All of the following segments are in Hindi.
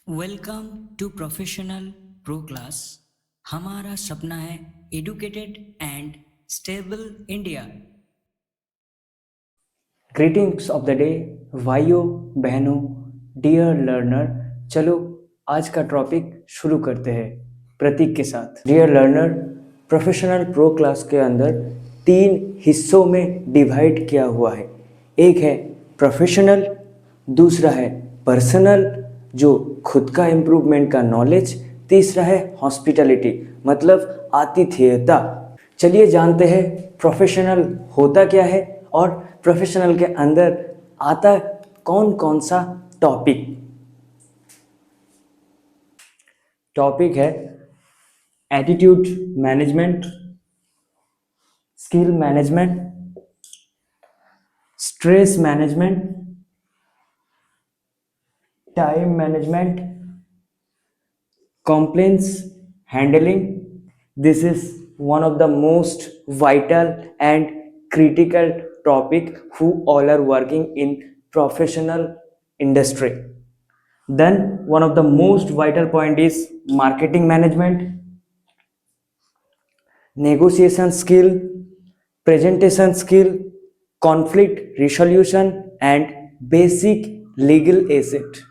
Welcome to Professional Pro Class. हमारा सपना है educated and stable India. Greetings of the day भाइयों बहनों डियर लर्नर। चलो आज का टॉपिक शुरू करते हैं प्रतीक के साथ। Dear learner, Professional Pro Class के अंदर 3 हिस्सों में डिवाइड किया हुआ है। एक है प्रोफेशनल, दूसरा है पर्सनल जो खुद का इम्प्रूवमेंट का नॉलेज, तीसरा है हॉस्पिटैलिटी मतलब आतिथेयता। चलिए जानते हैं प्रोफेशनल होता क्या है और प्रोफेशनल के अंदर आता कौन कौन सा टॉपिक। टॉपिक है attitude management, skill management, stress management, time management, complaints handling. This is one of the most vital and critical topic who all are working in professional industry. Then one of the most vital point is marketing management, negotiation skill, presentation skill, conflict resolution and basic legal asset.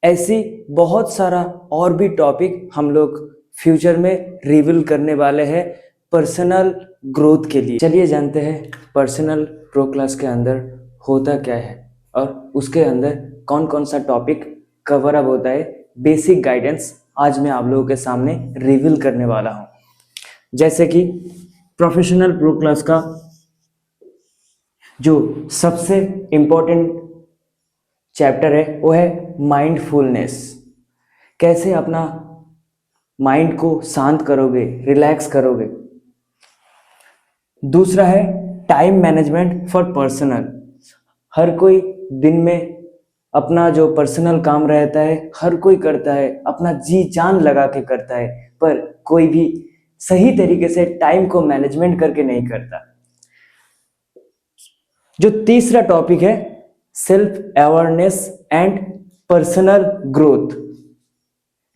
ऐसी बहुत सारा और भी टॉपिक हम लोग फ्यूचर में रिवील करने वाले हैं पर्सनल ग्रोथ के लिए। चलिए जानते हैं पर्सनल प्रो क्लास के अंदर होता क्या है और उसके अंदर कौन कौन सा टॉपिक कवर अप होता है। बेसिक गाइडेंस आज मैं आप लोगों के सामने रिवील करने वाला हूँ। जैसे कि प्रोफेशनल प्रो क्लास का जो सबसे इम्पोर्टेंट चैप्टर है वो है माइंडफुलनेस। कैसे अपना माइंड को शांत करोगे, रिलैक्स करोगे। दूसरा है टाइम मैनेजमेंट फॉर पर्सनल। हर कोई दिन में अपना जो पर्सनल काम रहता है हर कोई करता है, अपना जी जान लगा के करता है, पर कोई भी सही तरीके से टाइम को मैनेजमेंट करके नहीं करता। जो तीसरा टॉपिक है self awareness and personal growth.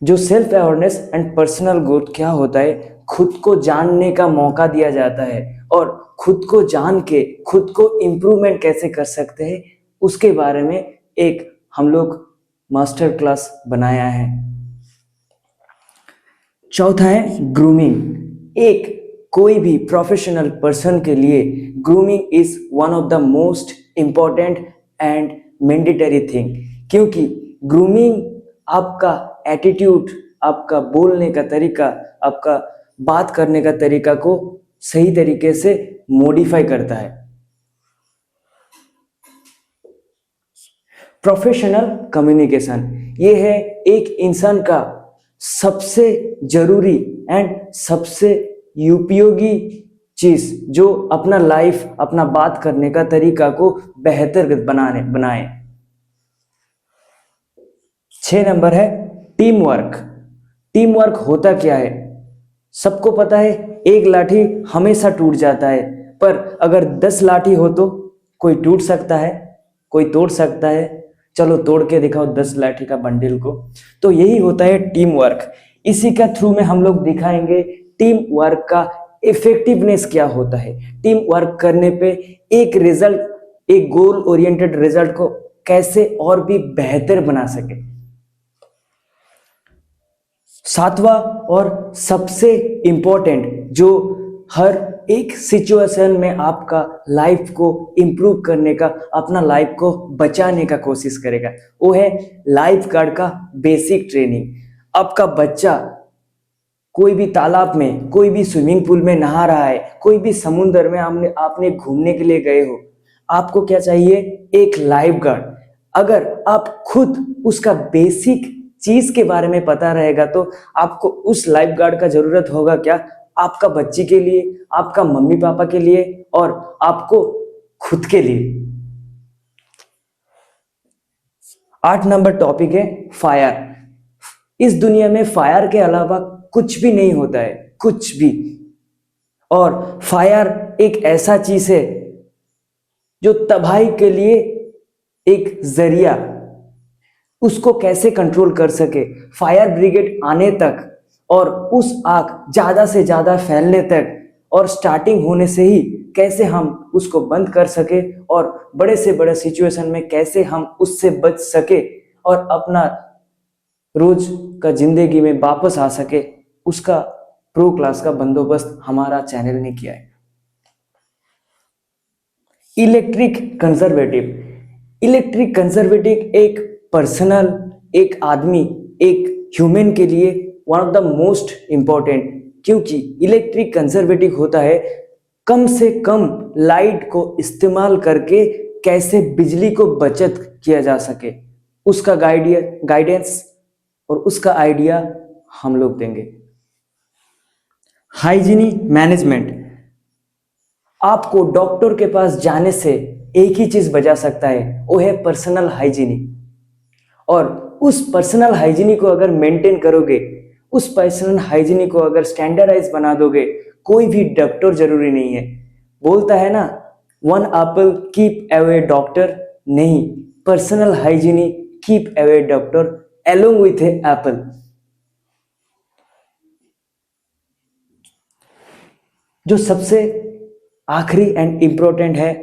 जो self awareness and personal growth क्या होता है, खुद को जानने का मौका दिया जाता है और खुद को जान के खुद को इम्प्रूवमेंट कैसे कर सकते हैं उसके बारे में एक हम लोग मास्टर क्लास बनाया है। चौथा है ग्रूमिंग। एक कोई भी प्रोफेशनल पर्सन के लिए grooming is one of the most important and mandatory thing, क्योंकि ग्रूमिंग आपका एटीट्यूड, आपका बोलने का तरीका, आपका बात करने का तरीका को सही तरीके से मॉडिफाई करता है। प्रोफेशनल कम्युनिकेशन ये है एक इंसान का सबसे जरूरी एंड सबसे उपयोगी चीज जो अपना लाइफ, अपना बात करने का तरीका को बेहतर बनाए। 6 नंबर है टीम वर्क। टीम वर्क होता क्या है, सबको पता है एक लाठी हमेशा टूट जाता है, पर अगर 10 लाठी हो तो कोई टूट सकता है, कोई तोड़ सकता है। चलो तोड़ के दिखाओ 10 लाठी का बंडल को। तो यही होता है टीम वर्क। इसी का थ्रू में हम लोग दिखाएंगे टीम वर्क का इफेक्टिवनेस क्या होता है, टीम वर्क करने पे एक रिजल्ट, एक गोल ओरिएंटेड रिजल्ट को कैसे और भी बेहतर बना सके। 7वां और सबसे इंपॉर्टेंट जो हर एक सिचुएशन में आपका लाइफ को इंप्रूव करने का, अपना लाइफ को बचाने का कोशिश करेगा, वो है लाइफ गार्ड का बेसिक ट्रेनिंग। आपका बच्चा कोई भी तालाब में, कोई भी स्विमिंग पूल में नहा रहा है, कोई भी समुद्र में आपने घूमने के लिए गए हो, आपको क्या चाहिए, एक लाइफ गार्ड। अगर आप खुद उसका बेसिक चीज के बारे में पता रहेगा तो आपको उस लाइफ गार्ड का जरूरत होगा क्या, आपका बच्ची के लिए, आपका मम्मी पापा के लिए और आपको खुद के लिए। 8 नंबर टॉपिक है फायर। इस दुनिया में फायर के अलावा कुछ भी नहीं होता है, कुछ भी। और फायर एक ऐसा चीज है जो तबाही के लिए एक जरिया, उसको कैसे कंट्रोल कर सके, फायर ब्रिगेड आने तक और उस आग ज़्यादा से ज़्यादा फैलने तक और स्टार्टिंग होने से ही कैसे हम उसको बंद कर सके और बड़े से बड़े सिचुएशन में कैसे हम उससे बच सके और अपना रोज का जिंदगी में वापस आ सके, उसका प्रो क्लास का बंदोबस्त हमारा चैनल ने किया है। इलेक्ट्रिक कंजर्वेटिव एक पर्सनल, एक आदमी, एक ह्यूमन के लिए one of the most important, क्योंकि इलेक्ट्रिक कंजर्वेटिव होता है कम से कम लाइट को इस्तेमाल करके कैसे बिजली को बचत किया जा सके, उसका गाइडेंस और उसका आइडिया हम लोग देंगे। हाइजीनिक मैनेजमेंट, आपको डॉक्टर के पास जाने से एक ही चीज बचा सकता है, वो है पर्सनल हाइजीनिक। और उस पर्सनल हाइजीनिक को अगर मेंटेन करोगे, उस पर्सनल हाइजीनिक को अगर स्टैंडर्डाइज बना दोगे, कोई भी डॉक्टर जरूरी नहीं है। बोलता है ना, one apple keep away doctor, नहीं, personal hygienic keep away doctor along with a apple. जो सबसे आखिरी एंड इंपॉर्टेंट है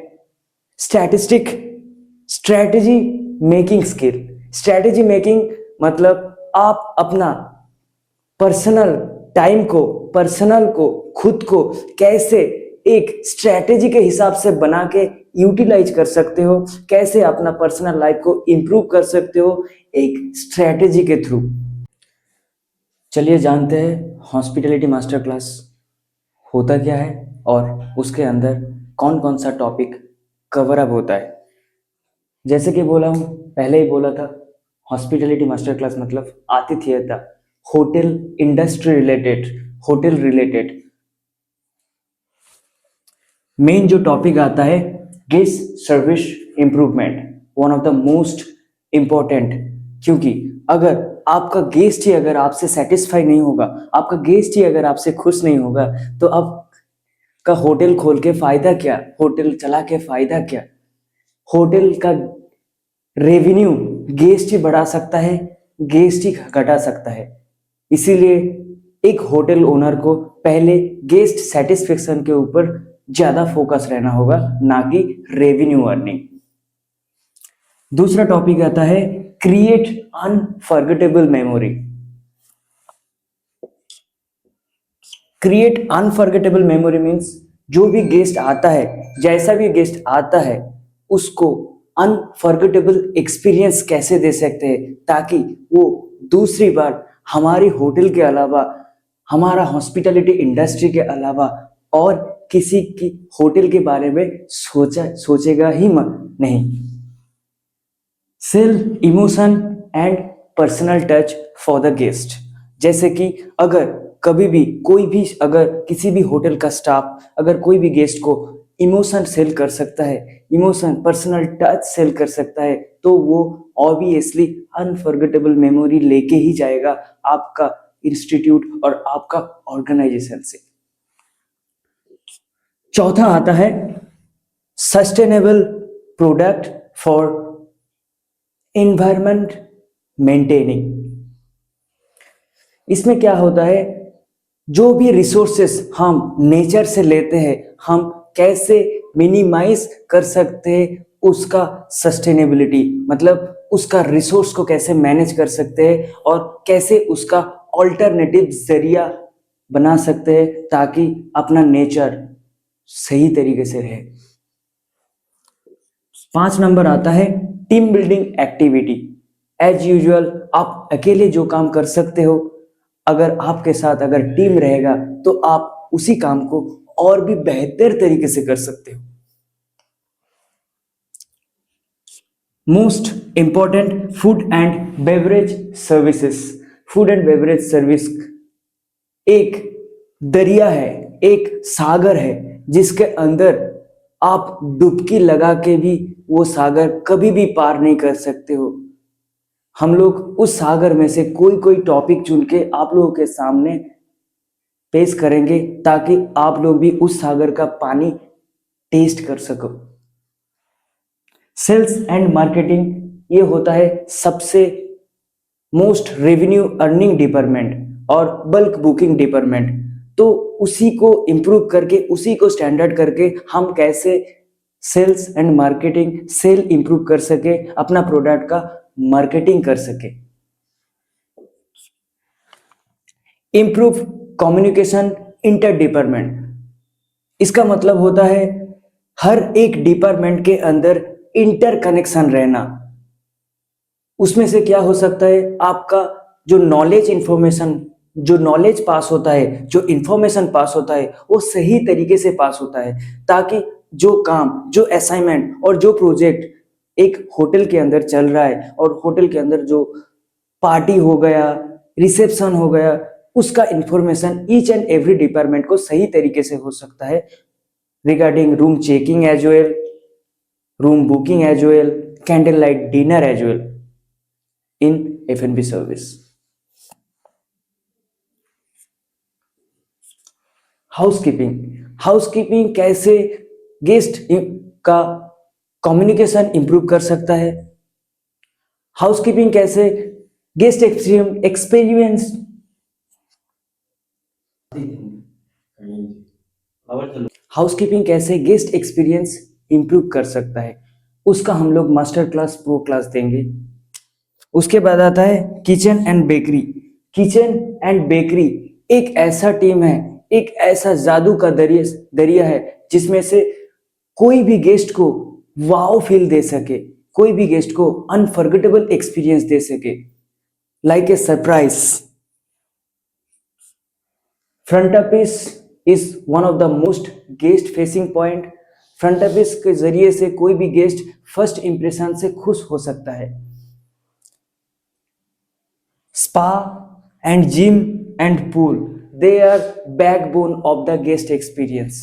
strategy making skill. Strategy making मतलब आप अपना पर्सनल टाइम को, पर्सनल को, खुद को कैसे एक स्ट्रैटेजी के हिसाब से बना के यूटिलाइज कर सकते हो, कैसे अपना पर्सनल लाइफ को इंप्रूव कर सकते हो एक स्ट्रैटेजी के थ्रू। चलिए जानते हैं हॉस्पिटैलिटी मास्टर क्लास होता क्या है और उसके अंदर कौन कौन सा टॉपिक कवर अप होता है। जैसे कि बोला हूँ, पहले ही बोला था, हॉस्पिटैलिटी मास्टर क्लास मतलब आतिथेयता, hotel industry related, hotel related. Main जो टॉपिक आता है guest service improvement, one of the most important, क्योंकि अगर आपका गेस्ट ही अगर आपसे सेटिस्फाई नहीं होगा, आपका गेस्ट ही अगर आपसे खुश नहीं होगा, तो आपका होटल खोल के फायदा क्या, होटल चला के फायदा क्या। होटल का रेवेन्यू गेस्ट ही बढ़ा सकता है, गेस्ट ही घटा सकता है। इसीलिए एक होटल ओनर को पहले गेस्ट सेटिस्फेक्शन के ऊपर ज्यादा फोकस रहना होगा, ना कि रेवेन्यू अर्निंग। दूसरा टॉपिक आता है create unforgettable memory. Create unforgettable memory means जो भी गेस्ट आता है, जैसा भी गेस्ट आता है, उसको अनफॉरगेटेबल एक्सपीरियंस कैसे दे सकते हैं, ताकि वो दूसरी बार हमारी होटल के अलावा, हमारा हॉस्पिटैलिटी इंडस्ट्री के अलावा और किसी की होटल के बारे में सोचेगा ही नहीं। Self emotion and personal touch for the guest. जैसे कि अगर कभी भी कोई भी, अगर किसी भी होटल का स्टाफ अगर कोई भी गेस्ट को इमोशन सेल कर सकता है, इमोशन पर्सनल टच सेल कर सकता है, तो वो ऑब्वियसली अनफॉरगेटेबल मेमोरी लेके ही जाएगा आपका इंस्टीट्यूट और आपका ऑर्गेनाइजेशन से। चौथा आता है sustainable product for environment maintaining. इसमें क्या होता है, जो भी रिसोर्सेस हम नेचर से लेते हैं, हम कैसे मिनिमाइज कर सकते हैं उसका सस्टेनेबिलिटी, मतलब उसका रिसोर्स को कैसे मैनेज कर सकते हैं और कैसे उसका ऑल्टरनेटिव जरिया बना सकते हैं, ताकि अपना नेचर सही तरीके से रहे। 5 नंबर आता है team building activity. As usual आप अकेले जो काम कर सकते हो, अगर आपके साथ अगर टीम रहेगा तो आप उसी काम को और भी बेहतर तरीके से कर सकते हो। Most important food and beverage services. Food and beverage service एक दरिया है, एक सागर है, जिसके अंदर आप डुबकी लगा के भी वो सागर कभी भी पार नहीं कर सकते हो। हम लोग उस सागर में से कोई टॉपिक चुन के आप लोगों के सामने पेश करेंगे, ताकि आप लोग भी उस सागर का पानी टेस्ट कर सको। सेल्स एंड मार्केटिंग, ये होता है सबसे मोस्ट रेवेन्यू अर्निंग डिपार्टमेंट और बल्क बुकिंग डिपार्टमेंट। तो उसी को इम्प्रूव करके, उसी को स्टैंडर्ड करके हम कैसे sales and marketing sale improve कर सके, अपना प्रोडक्ट का मार्केटिंग कर सके। इम्प्रूव कम्युनिकेशन इंटर डिपार्टमेंट, इसका मतलब होता है हर एक डिपार्टमेंट के अंदर इंटर कनेक्शन रहना। उसमें से क्या हो सकता है, आपका जो नॉलेज इंफॉर्मेशन, जो नॉलेज पास होता है, जो इंफॉर्मेशन पास होता है, वो सही तरीके से पास होता है, ताकि जो काम, जो असाइनमेंट और जो प्रोजेक्ट एक होटल के अंदर चल रहा है और होटल के अंदर जो पार्टी हो गया, रिसेप्शन हो गया, उसका information each and every department को सही तरीके से हो सकता है। Regarding room checking as well, room booking as well, candle light dinner as well in F&B service. Housekeeping, housekeeping कैसे गेस्ट का कम्युनिकेशन इंप्रूव कर सकता है, हाउसकीपिंग कैसे गेस्ट एक्सपीरियंस हाउसकीपिंग कैसे गेस्ट एक्सपीरियंस इंप्रूव कर सकता है, उसका हम लोग मास्टर क्लास, प्रो क्लास देंगे। उसके बाद आता है kitchen and bakery. Kitchen and bakery एक ऐसा टीम है, एक ऐसा जादू का दरिया है जिसमें से कोई भी गेस्ट को वाओ फील दे सके, कोई भी गेस्ट को अनफॉरगेटेबल एक्सपीरियंस दे सके, like a surprise. Front office is one of the most guest facing point. Front office के जरिए से कोई भी गेस्ट फर्स्ट इंप्रेशन से खुश हो सकता है। Spa and gym and pool, they are backbone of the guest experience।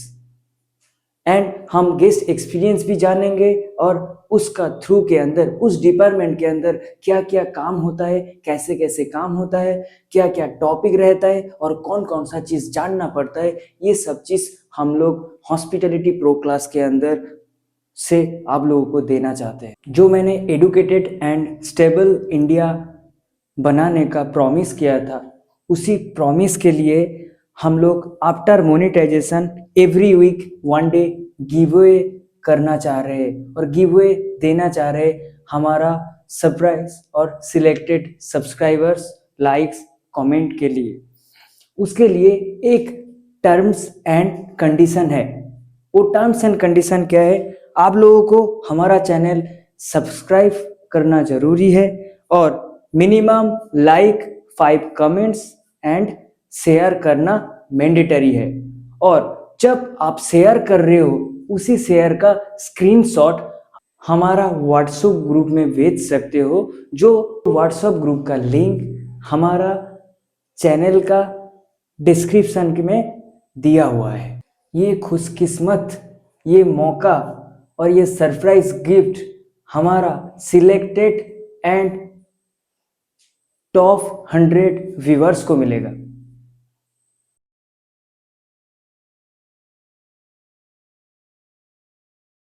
And हम गेस्ट एक्सपीरियंस भी जानेंगे और उसका थ्रू के अंदर, उस डिपार्टमेंट के अंदर क्या क्या काम होता है, कैसे कैसे काम होता है, क्या क्या टॉपिक रहता है और कौन कौन सा चीज़ जानना पड़ता है, ये सब चीज़ हम लोग हॉस्पिटैलिटी प्रो क्लास के अंदर से आप लोगों को देना चाहते हैं। जो मैंने एडुकेटेड एंड स्टेबल इंडिया बनाने का प्रॉमिस किया था, उसी प्रॉमिस के लिए हम लोग after monetization every week 1 day giveaway करना चाह रहे हैं और गिवअवे देना चाह रहे हैं हमारा सरप्राइज और सिलेक्टेड सब्सक्राइबर्स, लाइक्स, कमेंट के लिए। उसके लिए एक टर्म्स एंड कंडीशन है। वो टर्म्स एंड कंडीशन क्या है, आप लोगों को हमारा चैनल सब्सक्राइब करना जरूरी है और minimum like 5 comments and share करना मैंडेटरी है। और जब आप शेयर कर रहे हो, उसी शेयर का स्क्रीनशॉट हमारा व्हाट्सएप ग्रुप में भेज सकते हो, जो व्हाट्सएप ग्रुप का लिंक हमारा चैनल का डिस्क्रिप्शन में दिया हुआ है। ये खुशकिस्मत, ये मौका और ये सरप्राइज गिफ्ट हमारा सिलेक्टेड एंड टॉप 100 व्यूअर्स को मिलेगा।